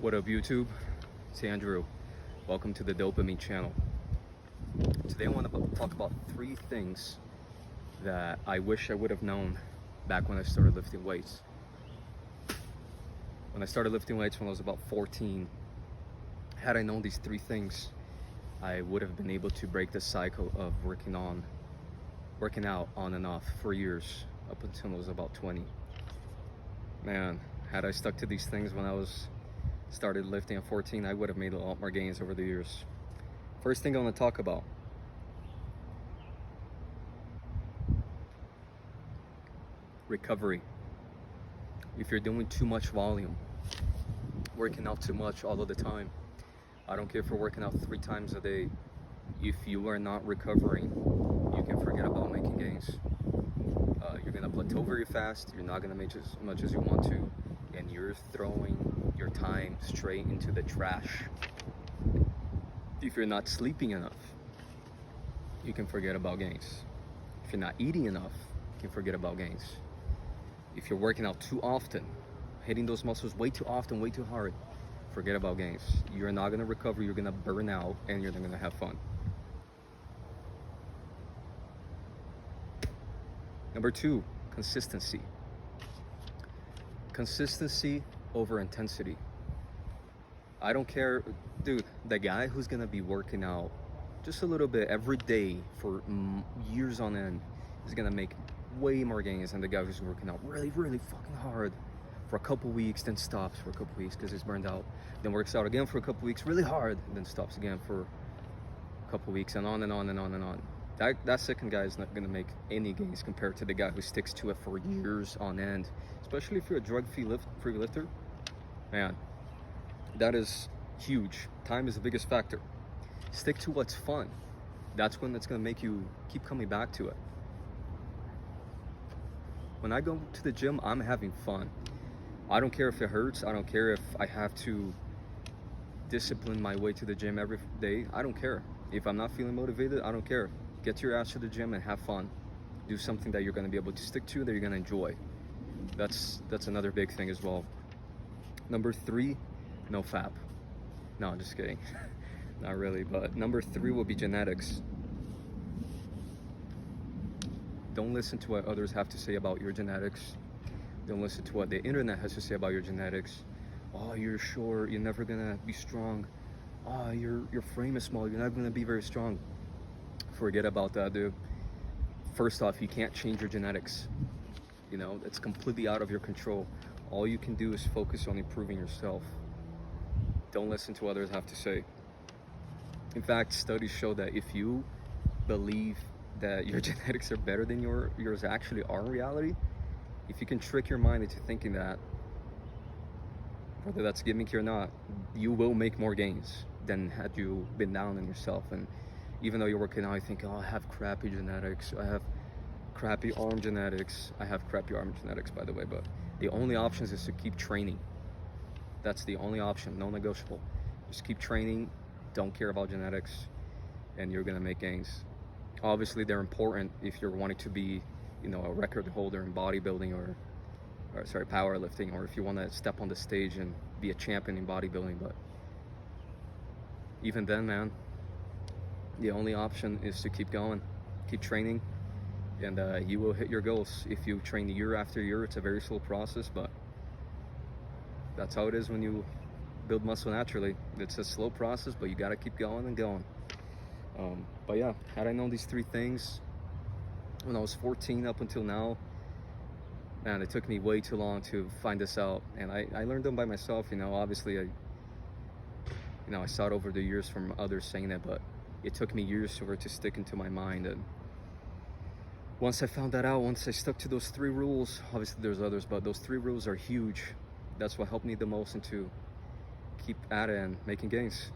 What up, YouTube? It's Andrew. Welcome to the Dopamine channel. Today I want to talk about 3 things that I wish I would have known back when I started lifting weights. When I started lifting weights when I was about 14, had I known these 3 things, I would have been able to break the cycle of working out on and off for years, up until I was about 20. Man, had I stuck to these things when I started lifting at 14, I would have made a lot more gains over the years. First thing I want to talk about: recovery. If you're doing too much volume, working out too much all of the time, I don't care if you're working out 3 times a day, if you are not recovering, you can forget about making gains. You're gonna plateau very fast, you're not gonna make as much as you want to, and you're throwing your time straight into the trash. If you're not sleeping enough, you can forget about gains. If you're not eating enough, you can forget about gains. If you're working out too often, hitting those muscles way too often, way too hard, forget about gains. You're not gonna recover, you're gonna burn out, and you're not gonna have fun. Number 2, consistency. Consistency over intensity. I don't care, dude, the guy who's gonna be working out just a little bit every day for years on end is gonna make way more gains than the guy who's working out really fucking hard for a couple weeks, then stops for a couple weeks because he's burned out, then works out again for a couple weeks really hard, then stops again for a couple weeks, and on and on and on and on. That second guy is not gonna make any gains compared to the guy who sticks to it for years on end. Especially if you're a drug-free lifter, man, that is huge. Time is the biggest factor. Stick to what's fun. That's when it's gonna make you keep coming back to it. When I go to the gym, I'm having fun. I don't care if it hurts. I don't care if I have to discipline my way to the gym every day. I don't care. If I'm not feeling motivated, I don't care. Get your ass to the gym and have fun. Do something that you're gonna be able to stick to, that you're gonna enjoy. That's another big thing as well. Number 3, no fap. No, I'm just kidding. Not really, but number 3 will be genetics. Don't listen to what others have to say about your genetics. Don't listen to what the internet has to say about your genetics. Oh, you're short, you're never gonna be strong. Oh, your frame is small, you're not gonna be very strong. Forget about that, dude. First off, you can't change your genetics. You know, it's completely out of your control. All you can do is focus on improving yourself. Don't listen to what others have to say. In fact, studies show that if you believe that your genetics are better than yours actually are in reality, if you can trick your mind into thinking that, whether that's gimmicky or not, you will make more gains than had you been down on yourself. And even though you're working out, you think, oh, I have crappy genetics, I have crappy arm genetics. I have crappy arm genetics, by the way, but the only option is to keep training. That's the only option, no negotiable. Just keep training, don't care about genetics, and you're gonna make gains. Obviously, they're important if you're wanting to be, you know, a record holder in bodybuilding or powerlifting, or if you want to step on the stage and be a champion in bodybuilding. But even then, man, the only option is to keep going, keep training, and you will hit your goals. If you train year after year, it's a very slow process, but that's how it is when you build muscle naturally. It's a slow process, but you got to keep going and going. But yeah, had I known these 3 things when I was 14 up until now, man, it took me way too long to find this out, and I learned them by myself. You know, obviously I saw it over the years from others saying it, but it took me years for it to stick into my mind. And once I found that out, once I stuck to those 3 rules, obviously there's others, but those 3 rules are huge. That's what helped me the most, and to keep at it and making gains.